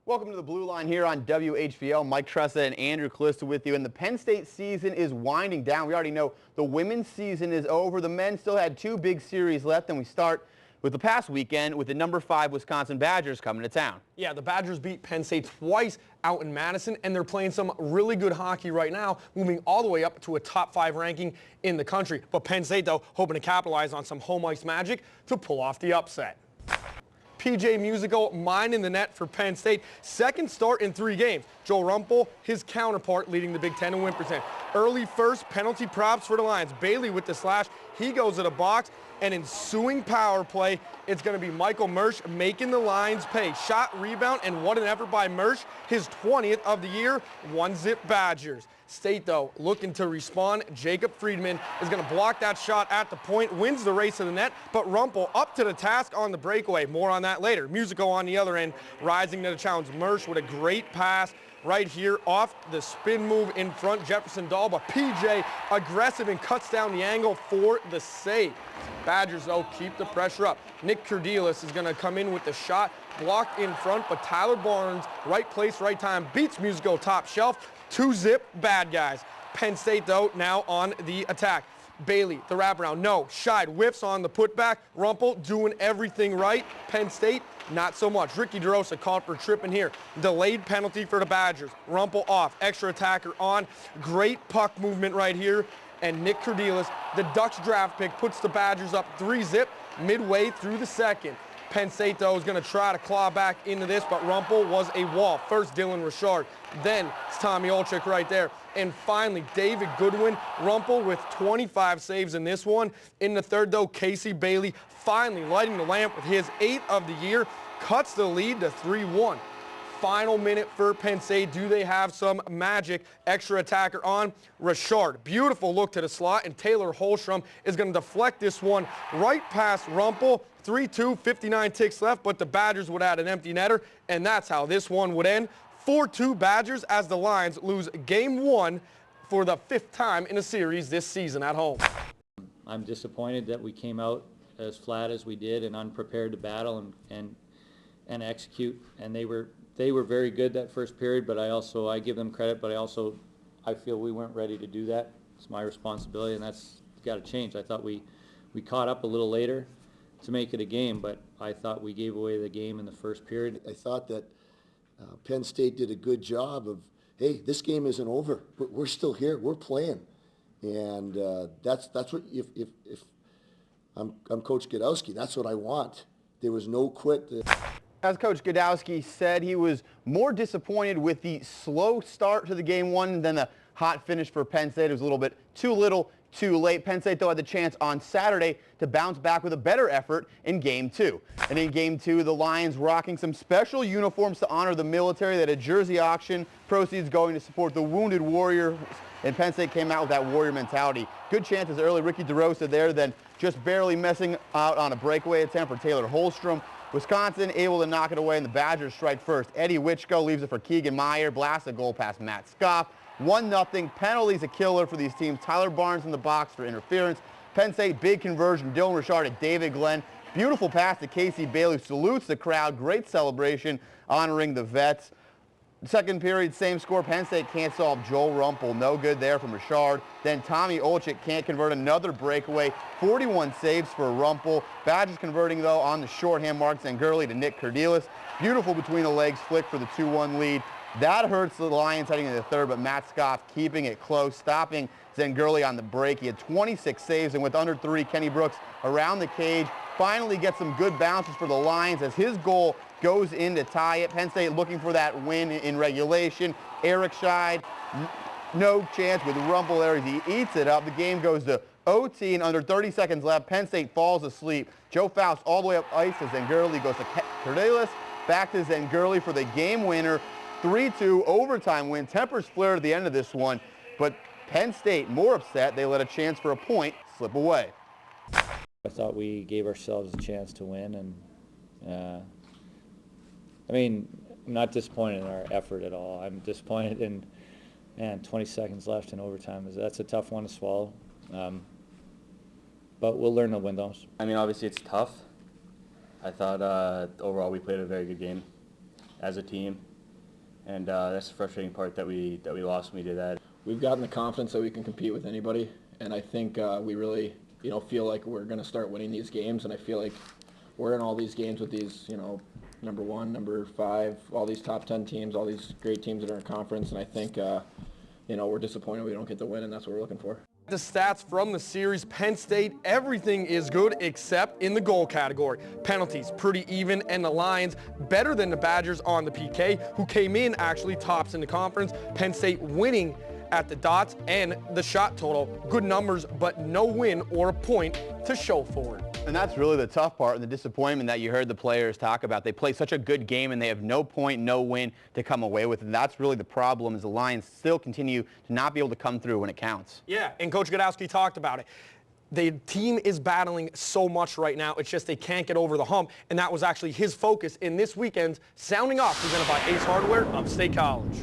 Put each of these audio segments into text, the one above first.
Welcome to the Blue Line here on WHVL. Mike Tressa and Andrew Callista with you. And the Penn State season is winding down. We already know the women's season is over. The men still had two big series left, and we start with the past weekend with the number 5 Wisconsin Badgers coming to town. Yeah, the Badgers beat Penn State twice out in Madison, and they're playing some really good hockey right now, moving all the way up to a top 5 ranking in the country. But Penn State, though, hoping to capitalize on some home ice magic to pull off the upset. PJ Musical minding the net for Penn State. Second start in 3 games. Joe Rumpel, his counterpart, leading the Big Ten in win percent. Early first penalty props for the Lions. Bailey with the slash. He goes to the box. And ensuing power play, it's going to be Michael Mersch making the Lions pay. Shot, rebound, and what an effort by Mersch. His 20th of the year. 1-zip Badgers. State, though, looking to respond. Jacob Friedman is going to block that shot at the point, wins the race to the net, but Rumpel up to the task on the breakaway. More on that later. Musico on the other end, rising to the challenge. Mersch with a great pass right here off the spin move in front. Jefferson Dahl, but PJ aggressive and cuts down the angle for the save. Badgers, though, keep the pressure up. Nick Kurdelis is going to come in with the shot, blocked in front, but Tyler Barnes, right place, right time, beats Musico top shelf. 2-zip bad guys. Penn State, though, now on the attack. Bailey, the wraparound, no. Scheid whiffs on the putback. Rumpel doing everything right. Penn State, not so much. Ricky DeRosa called for tripping here. Delayed penalty for the Badgers. Rumpel off. Extra attacker on. Great puck movement right here. And Nick Kurdelis, the Ducks draft pick, puts the Badgers up 3-zip midway through the second. Penn State, though, is going to try to claw back into this, but Rumpel was a wall. First, Dylan Richard. Then, it's Tommy Olczyk right there. And finally, David Goodwin. Rumpel with 25 saves in this one. In the third, though, Casey Bailey finally lighting the lamp with his 8th of the year. Cuts the lead to 3-1. Final minute for Penn State. Do they have some magic? Extra attacker on. Richard, beautiful look to the slot, and Taylor Holstrom is going to deflect this one right past Rumpel. 3-2, 59 ticks left, but the Badgers would add an empty netter, and that's how this one would end. 4-2 Badgers as the Lions lose Game 1 for the 5th time in a series this season at home. I'm disappointed that we came out as flat as we did and unprepared to battle and execute, and they were very good that first period, but I give them credit, but I feel we weren't ready to do that. It's my responsibility, and that's got to change. I thought we caught up a little later to make it a game, but I thought we gave away the game in the first period. I thought that Penn State did a good job of, hey, this game isn't over. We're still here. We're playing, and that's what if I'm Coach Godowski, that's what I want. There was no quit. As Coach Godowski said, he was more disappointed with the slow start to the Game 1 than the hot finish for Penn State. It was a little bit too little, too late. Penn State, though, had the chance on Saturday to bounce back with a better effort in Game 2. And in Game 2, the Lions rocking some special uniforms to honor the military. They had a jersey auction, proceeds going to support the wounded warriors. And Penn State came out with that warrior mentality. Good chances early. Ricky DeRosa there, then just barely messing out on a breakaway attempt for Taylor Holstrom. Wisconsin able to knock it away, and the Badgers strike first. Eddie Wichko leaves it for Keegan Meyer, blasts a goal past Matt Scoff. 1-0. Penalties a killer for these teams. Tyler Barnes in the box for interference. Penn State, big conversion. Dylan Richard to David Glenn. Beautiful pass to Casey Bailey, salutes the crowd. Great celebration honoring the vets. Second period, same score. Penn State can't solve Joel Rumpel. No good there from Richard. Then Tommy Olczyk can't convert another breakaway. 41 saves for Rumpel. Badgers converting, though, on the shorthand. Mark Zangurley to Nick Kurdelis. Beautiful between the legs flick for the 2-1 lead. That hurts the Lions heading into the third, but Matt Scoff keeping it close, stopping Zangurley on the break. He had 26 saves, and with under 3, Kenny Brooks around the cage finally gets some good bounces for the Lions as his goal goes in to tie it. Penn State looking for that win in regulation. Eric Scheid, no chance with Rumpel there as he eats it up. The game goes to OT, and under 30 seconds left, Penn State falls asleep. Joe Faust all the way up ice as Zangurley goes to Kurdelis, back to Zangurley for the game winner. 3-2 overtime win. Tempers flared at the end of this one, but Penn State more upset. They let a chance for a point slip away. I thought we gave ourselves a chance to win, and I mean, I'm not disappointed in our effort at all. I'm disappointed in, 20 seconds left in overtime. That's a tough one to swallow, but we'll learn to win those. I mean, obviously it's tough. I thought overall we played a very good game as a team. and that's the frustrating part that we lost when we did that. We've gotten the confidence that we can compete with anybody, and I think we really, feel like we're going to start winning these games, and I feel like we're in all these games with these, number 1, number 5, all these top 10 teams, all these great teams that are in conference, and I think, we're disappointed we don't get the win, and that's what we're looking for. The stats from the series, Penn State, everything is good except in the goal category. Penalties, pretty even, and the Lions better than the Badgers on the PK, who came in actually tops in the conference. Penn State winning at the dots and the shot total. Good numbers, but no win or a point to show for it. And that's really the tough part and the disappointment that you heard the players talk about. They play such a good game and they have no point, no win to come away with. And that's really the problem, is the Lions still continue to not be able to come through when it counts. Yeah, and Coach Godowski talked about it. The team is battling so much right now. It's just they can't get over the hump, and that was actually his focus in this weekend's Sounding Off, presented by Ace Hardware, Upstate College.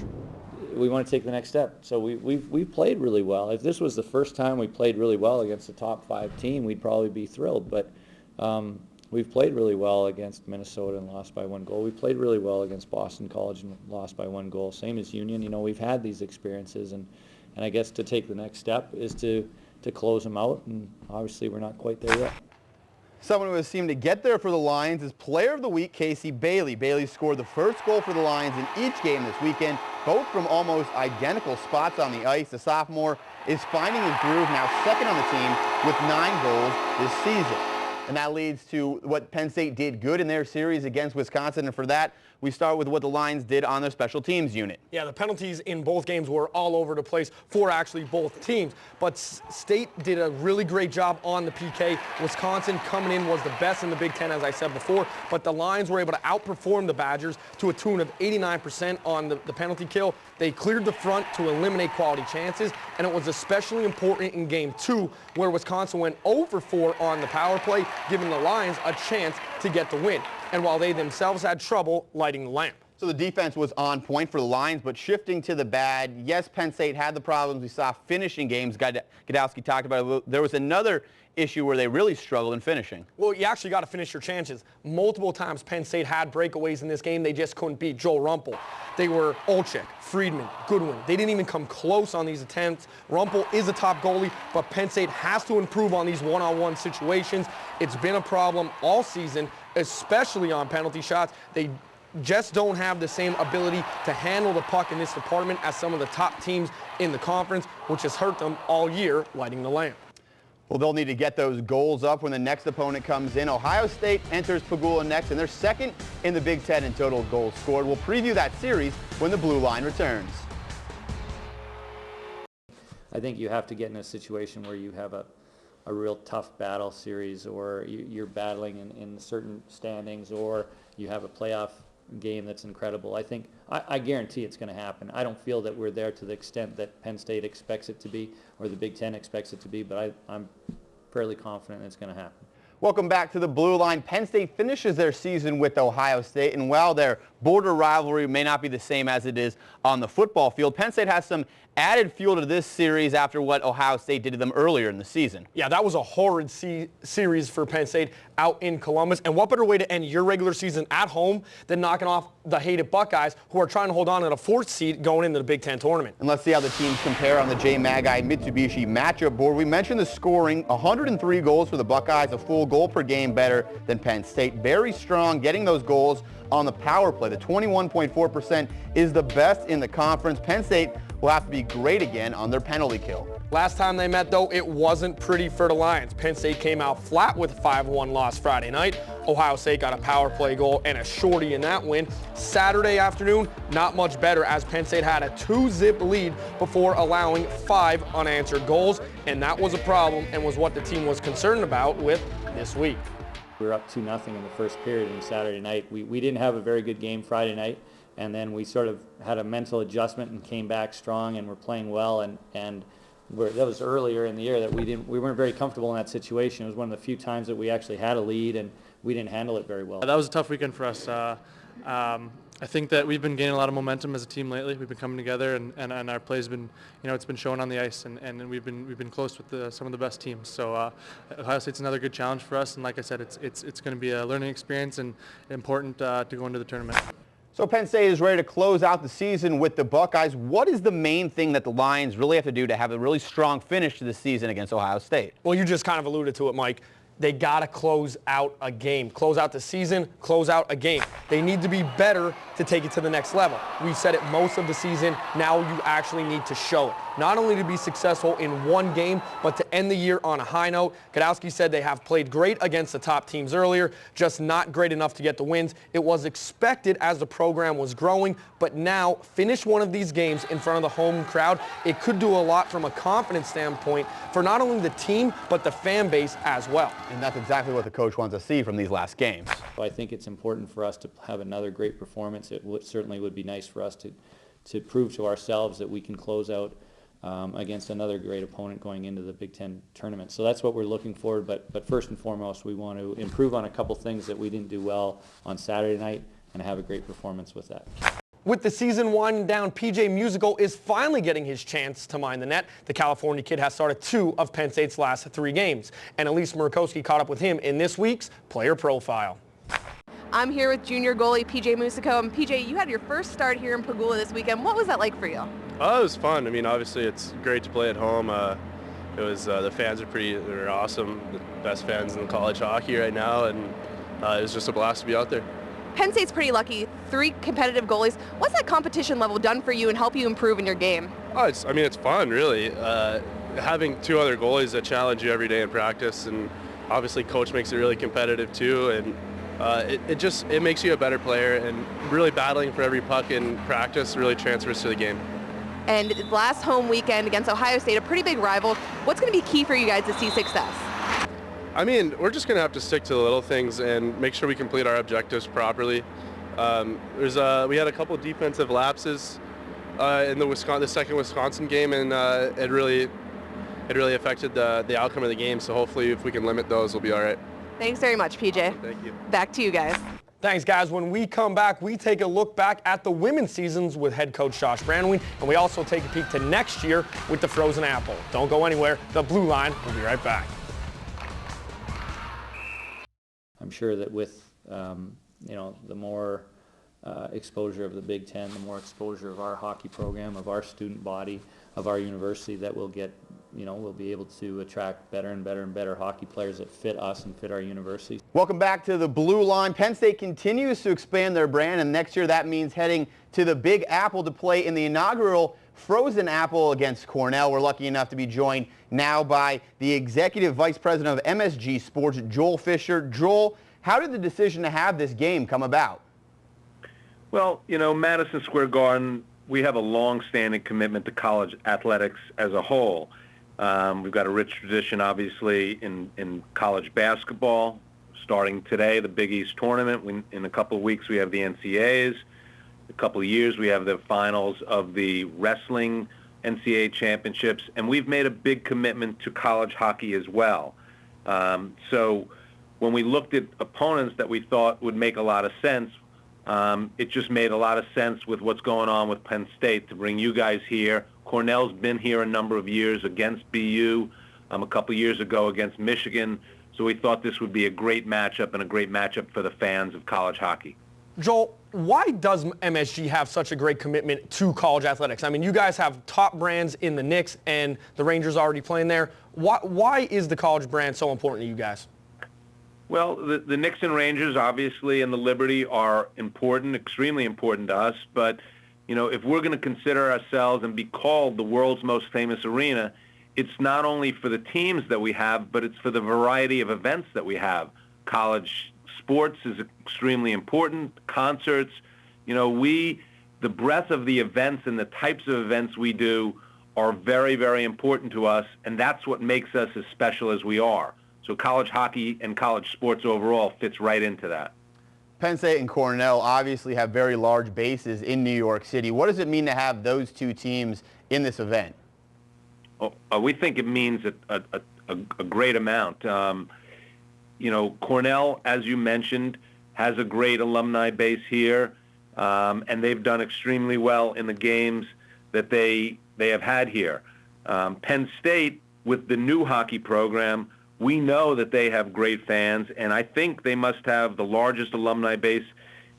We want to take the next step. So we've played really well. If this was the first time we played really well against a top 5 team, we'd probably be thrilled. But we've played really well against Minnesota and lost by 1 goal. We played really well against Boston College and lost by 1 goal. Same as Union. We've had these experiences, and I guess to take the next step is to close them out, and obviously we're not quite there yet. Someone who has seemed to get there for the Lions is Player of the Week, Casey Bailey. Bailey scored the first goal for the Lions in each game this weekend, both from almost identical spots on the ice. The sophomore is finding his groove, now second on the team with 9 goals this season. And that leads to what Penn State did good in their series against Wisconsin. And for that, we start with what the Lions did on their special teams unit. Yeah, the penalties in both games were all over the place for actually both teams. But State did a really great job on the PK. Wisconsin coming in was the best in the Big Ten, as I said before. But the Lions were able to outperform the Badgers to a tune of 89% on the penalty kill. They cleared the front to eliminate quality chances, and it was especially important in Game 2, where Wisconsin went 0 for 4 on the power play, giving the Lions a chance to get the win. And while they themselves had trouble lighting the lamp. So the defense was on point for the Lions, but shifting to the bad, yes, Penn State had the problems we saw finishing games. Godowski talked about it. There was another issue where they really struggled in finishing. Well, you actually got to finish your chances. Multiple times Penn State had breakaways in this game. They just couldn't beat Joel Rumpel. They were Olczyk, Friedman, Goodwin. They didn't even come close on these attempts. Rumpel is a top goalie, but Penn State has to improve on these one-on-one situations. It's been a problem all season, especially on penalty shots. They just don't have the same ability to handle the puck in this department as some of the top teams in the conference, which has hurt them all year lighting the lamp. Well, they'll need to get those goals up when the next opponent comes in. Ohio State enters Pagula next, and they're second in the Big Ten in total goals scored. We'll preview that series when the Blue Line returns. I think you have to get in a situation where you have a real tough battle series, or you're battling in certain standings, or you have a playoff game that's incredible. I guarantee it's going to happen. I don't feel that we're there to the extent that Penn State expects it to be, or the Big Ten expects it to be, but I'm fairly confident it's going to happen. Welcome back to the Blue Line. Penn State finishes their season with Ohio State, and while their border rivalry may not be the same as it is on the football field, Penn State has some added fuel to this series after what Ohio State did to them earlier in the season. Yeah, that was a horrid series for Penn State out in Columbus. And what better way to end your regular season at home than knocking off the hated Buckeyes, who are trying to hold on to the 4th seed going into the Big Ten tournament. And let's see how the teams compare on the J. Magai Mitsubishi matchup board. We mentioned the scoring, 103 goals for the Buckeyes, a full goal per game better than Penn State. Very strong, getting those goals on the power play. The 21.4% is the best in the conference. Penn State will have to be great again on their penalty kill. Last time they met, though, it wasn't pretty for the Lions. Penn State came out flat with a 5-1 loss Friday night. Ohio State got a power play goal and a shorty in that win. Saturday afternoon, not much better, as Penn State had a 2-zip lead before allowing 5 unanswered goals, and that was a problem and was what the team was concerned about with this week. We were up 2-0 in the first period on Saturday night. We didn't have a very good game Friday night, and then we sort of had a mental adjustment and came back strong and were playing well, and that was earlier in the year that we weren't very comfortable in that situation. It was one of the few times that we actually had a lead and we didn't handle it very well. That was a tough weekend for us. I think that we've been gaining a lot of momentum as a team lately. We've been coming together, and our play's been, it's been shown on the ice, and we've been close with some of the best teams. So Ohio State's another good challenge for us, and like I said, it's going to be a learning experience and important to go into the tournament. So Penn State is ready to close out the season with the Buckeyes. What is the main thing that the Lions really have to do to have a really strong finish to the season against Ohio State? Well, you just kind of alluded to it, Mike. They got to close out a game. Close out the season, close out a game. They need to be better to take it to the next level. We've said it most of the season. Now you actually need to show it. Not only to be successful in one game, but to end the year on a high note. Godowski said they have played great against the top teams earlier, just not great enough to get the wins. It was expected as the program was growing, but now finish one of these games in front of the home crowd. It could do a lot from a confidence standpoint for not only the team, but the fan base as well. And that's exactly what the coach wants to see from these last games. I think it's important for us to have another great performance. It certainly would be nice for us to prove to ourselves that we can close out against another great opponent going into the Big Ten tournament. So that's what we're looking for, but first and foremost, we want to improve on a couple things that we didn't do well on Saturday night and have a great performance with that. With the season winding down, PJ Musical is finally getting his chance to mind the net. The California kid has started 2 of Penn State's last 3 games, and Elise Murakowski caught up with him in this week's Player Profile. I'm here with junior goalie PJ Musico, and PJ, you had your first start here in Pagula this weekend. What was that like for you? Oh, it was fun. I mean, obviously it's great to play at home. It was the fans they're awesome, the best fans in college hockey right now, and it was just a blast to be out there. Penn State's pretty lucky, 3 competitive goalies. What's that competition level done for you and help you improve in your game? Oh, it's fun, really. Having 2 other goalies that challenge you every day in practice, and obviously coach makes it really competitive too, and it makes you a better player, and really battling for every puck in practice really transfers to the game. And last home weekend against Ohio State, a pretty big rival. What's going to be key for you guys to see success? I mean, we're just going to have to stick to the little things and make sure we complete our objectives properly. We had a couple defensive lapses in the second Wisconsin game, and it really affected the outcome of the game. So hopefully, if we can limit those, we'll be all right. Thanks very much, PJ. Awesome, thank you. Back to you guys. Thanks, guys. When we come back, we take a look back at the women's seasons with head coach Josh Brandwine, and we also take a peek to next year with the Frozen Apple. Don't go anywhere. The Blue Line will be right back. I'm sure that with the more exposure of the Big Ten, the more exposure of our hockey program, of our student body, of our university, that we'll get, we'll be able to attract better and better and better hockey players that fit us and fit our university. Welcome back to the Blue Line. Penn State continues to expand their brand, and next year that means heading to the Big Apple to play in the inaugural Frozen Apple against Cornell. We're lucky enough to be joined now by the Executive Vice President of MSG Sports, Joel Fisher. Joel, how did the decision to have this game come about? Well, Madison Square Garden, we have a long-standing commitment to college athletics as a whole. We've got a rich tradition, obviously, in college basketball. Starting today, the Big East tournament. In a couple of weeks, we have the NCAAs. A couple of years, we have the finals of the wrestling NCAA championships. And we've made a big commitment to college hockey as well. So when we looked at opponents that we thought would make a lot of sense, it just made a lot of sense with what's going on with Penn State to bring you guys here. Cornell's been here a number of years against BU, a couple years ago against Michigan. So we thought this would be a great matchup and a great matchup for the fans of college hockey. Joel, why does MSG have such a great commitment to college athletics? I mean, you guys have top brands in the Knicks and the Rangers already playing there. Why is the college brand so important to you guys? Well, the Knicks and Rangers, obviously, and the Liberty are important, extremely important to us. But, if we're going to consider ourselves and be called the world's most famous arena, it's not only for the teams that we have, but it's for the variety of events that we have. College sports is extremely important, concerts. The breadth of the events and the types of events we do are very, very important to us, and that's what makes us as special as we are. So college hockey and college sports overall fits right into that. Penn State and Cornell obviously have very large bases in New York City. What does it mean to have those 2 teams in this event? We think it means a great amount. Cornell, as you mentioned, has a great alumni base here, and they've done extremely well in the games that they have had here. Penn State, with the new hockey program, we know that they have great fans, and I think they must have the largest alumni base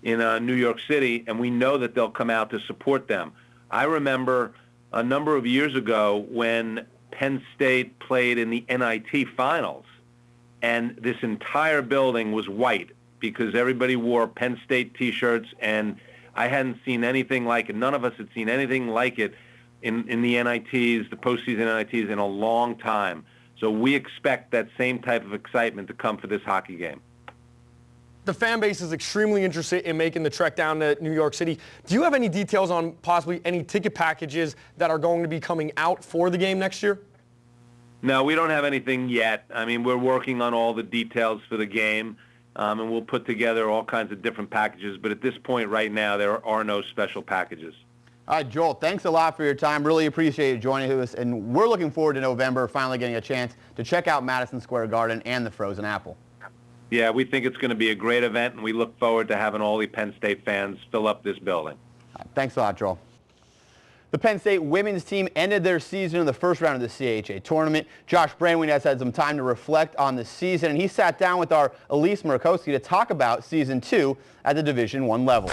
in New York City, and we know that they'll come out to support them. I remember a number of years ago when Penn State played in the NIT finals, and this entire building was white because everybody wore Penn State T-shirts, and I hadn't seen anything like it. None of us had seen anything like it in the NITs, the postseason NITs, in a long time. So we expect that same type of excitement to come for this hockey game. The fan base is extremely interested in making the trek down to New York City. Do you have any details on possibly any ticket packages that are going to be coming out for the game next year? No, we don't have anything yet. I mean, we're working on all the details for the game, and we'll put together all kinds of different packages. But at this point right now, there are no special packages. All right, Joel, thanks a lot for your time. Really appreciate you joining us, and we're looking forward to November, finally getting a chance to check out Madison Square Garden and the Frozen Apple. Yeah, we think it's going to be a great event, and we look forward to having all the Penn State fans fill up this building. Thanks a lot, Joel. The Penn State women's team ended their season in the first round of the CHA tournament. Josh Brandwein has had some time to reflect on the season, and he sat down with our Elise Murkowski to talk about Season 2 at the Division I level.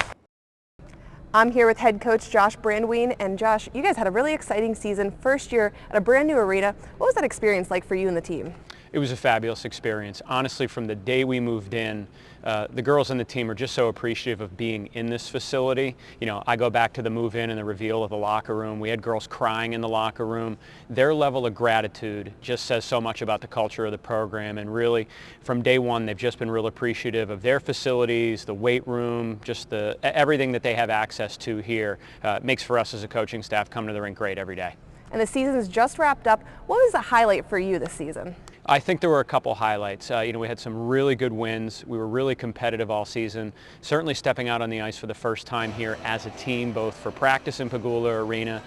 I'm here with head coach Josh Brandwein, and Josh, you guys had a really exciting season, first year at a brand new arena. What was that experience like for you and the team? It was a fabulous experience. Honestly, from the day we moved in, the girls and the team are just so appreciative of being in this facility. You know, I go back to the move-in and the reveal of the locker room. We had girls crying in the locker room. Their level of gratitude just says so much about the culture of the program, and really, from day one, they've just been real appreciative of their facilities, the weight room, just everything that they have access to here. Makes for us as a coaching staff come to the rink great every day. And the season's just wrapped up. What was the highlight for you this season? I think there were a couple highlights. You know, we had some really good wins. We were really competitive all season. Certainly stepping out on the ice for the first time here as a team, both for practice in Pagula Arena,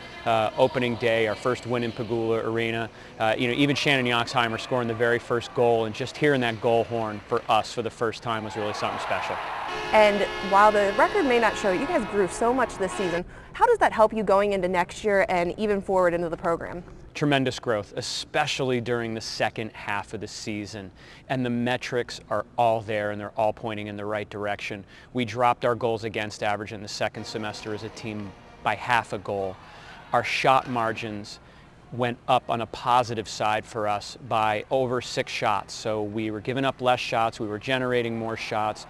opening day, our first win in Pagula Arena. You know, even Shannon Yoxheimer scoring the very first goal, and just hearing that goal horn for us for the first time was really something special. And while the record may not show it, you guys grew so much this season. How does that help you going into next year and even forward into the program? Tremendous growth, especially during the second half of the season. And the metrics are all there, and they're all pointing in the right direction. We dropped our goals against average in the second semester as a team by half a goal. Our shot margins went up on a positive side for us by over 6 shots. So we were giving up less shots, we were generating more shots.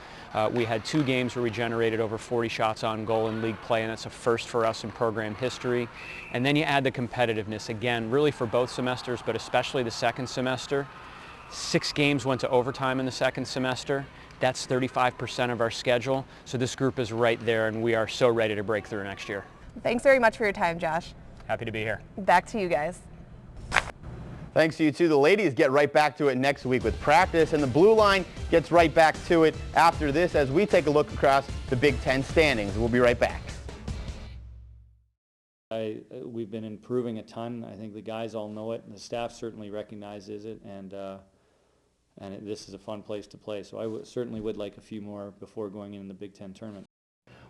We had 2 games where we generated over 40 shots on goal in league play, and that's a first for us in program history. And then you add the competitiveness, again, really for both semesters, but especially the second semester. 6 games went to overtime in the second semester. That's 35% of our schedule. So this group is right there, and we are so ready to break through next year. Thanks very much for your time, Josh. Happy to be here. Back to you guys. Thanks to you too. The ladies get right back to it next week with practice, and the Blue Line gets right back to it after this as we take a look across the Big Ten standings. We'll be right back. We've been improving a ton. I think the guys all know it, and the staff certainly recognizes it, and this is a fun place to play. So I certainly would like a few more before going in the Big Ten tournament.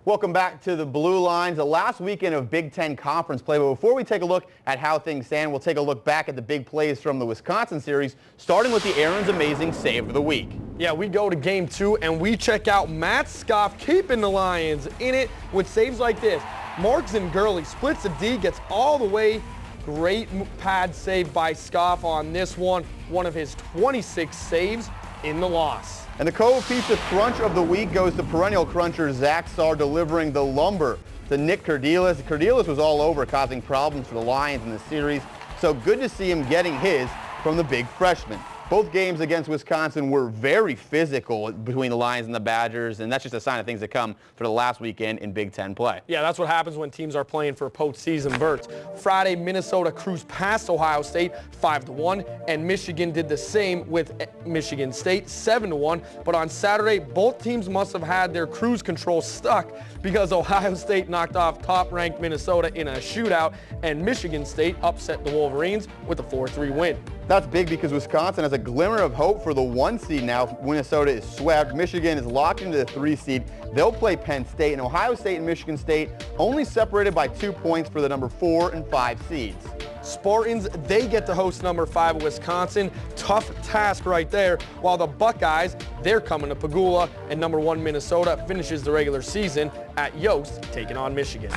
Welcome back to the Blue Lines, the last weekend of Big Ten Conference play. But before we take a look at how things stand, we'll take a look back at the big plays from the Wisconsin Series, starting with the Aaron's Amazing Save of the Week. Yeah, we go to Game 2, and we check out Matt Scoff keeping the Lions in it with saves like this. Marks and Gurley splits the D, gets all the way. Great pad save by Scoff on this one of his 26 saves in the loss. And the Cove Pizza Crunch of the Week goes to perennial cruncher Zach Starr, delivering the lumber to Nick Cardelis. Cardelis was all over, causing problems for the Lions in the series, so good to see him getting his from the big freshman. Both games against Wisconsin were very physical between the Lions and the Badgers, and that's just a sign of things to come for the last weekend in Big Ten play. Yeah, that's what happens when teams are playing for postseason berths. Friday, Minnesota cruised past Ohio State 5-1, and Michigan did the same with Michigan State 7-1. But on Saturday, both teams must have had their cruise control stuck because Ohio State knocked off top-ranked Minnesota in a shootout, and Michigan State upset the Wolverines with a 4-3 win. That's big because Wisconsin has a glimmer of hope for the 1 seed now. Minnesota is swept. Michigan is locked into the 3 seed. They'll play Penn State, and Ohio State and Michigan State only separated by 2 points for the number 4 and 5 seeds. Spartans, they get to host number 5 Wisconsin. Tough task right there. While the Buckeyes, they're coming to Pagula, and number 1 Minnesota finishes the regular season at Yost, taking on Michigan.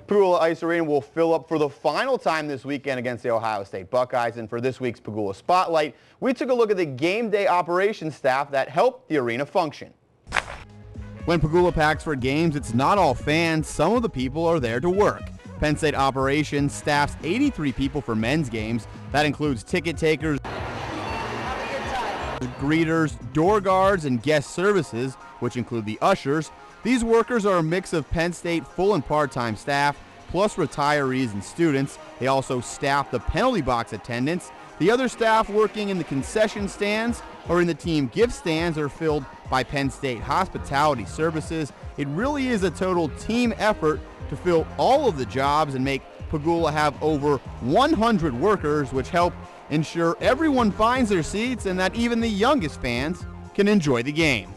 Pagula Ice Arena will fill up for the final time this weekend against the Ohio State Buckeyes, and for this week's Pagula Spotlight, we took a look at the game day operations staff that helped the arena function. When Pagula packs for games, it's not all fans. Some of the people are there to work. Penn State operations staffs 83 people for men's games. That includes ticket takers, greeters, door guards, and guest services, which include the ushers. These workers are a mix of Penn State full and part-time staff, plus retirees and students. They also staff the penalty box attendants. The other staff working in the concession stands or in the team gift stands are filled by Penn State Hospitality Services. It really is a total team effort to fill all of the jobs and make Pagula have over 100 workers, which help ensure everyone finds their seats and that even the youngest fans can enjoy the game.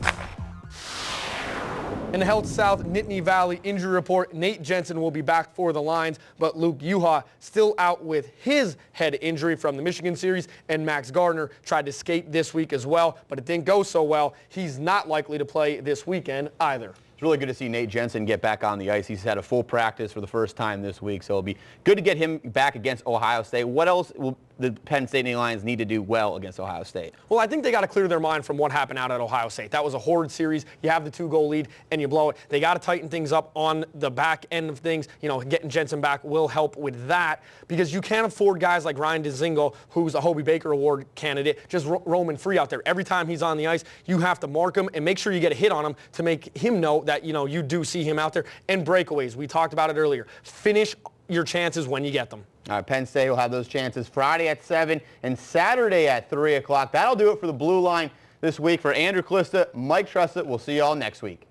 In the Health South Nittany Valley injury report, Nate Jensen will be back for the Lions, but Luke Yuha still out with his head injury from the Michigan series, and Max Gardner tried to skate this week as well, but it didn't go so well. He's not likely to play this weekend either. It's really good to see Nate Jensen get back on the ice. He's had a full practice for the first time this week, so it'll be good to get him back against Ohio State. What else will the Penn State Nittany Lions need to do well against Ohio State? Well, I think they got to clear their mind from what happened out at Ohio State. That was a horrid series. You have the 2-goal lead and you blow it. They got to tighten things up on the back end of things. You know, getting Jensen back will help with that, because you can't afford guys like Ryan Dzingel, who's a Hobie Baker Award candidate, just roaming free out there. Every time he's on the ice, you have to mark him and make sure you get a hit on him to make him know that, you know, you do see him out there. And breakaways, we talked about it earlier. Finish your chances when you get them. All right, Penn State will have those chances Friday at 7 and Saturday at 3 o'clock. That'll do it for the Blue Line this week. For Andrew Calista, Mike Trussett, we'll see you all next week.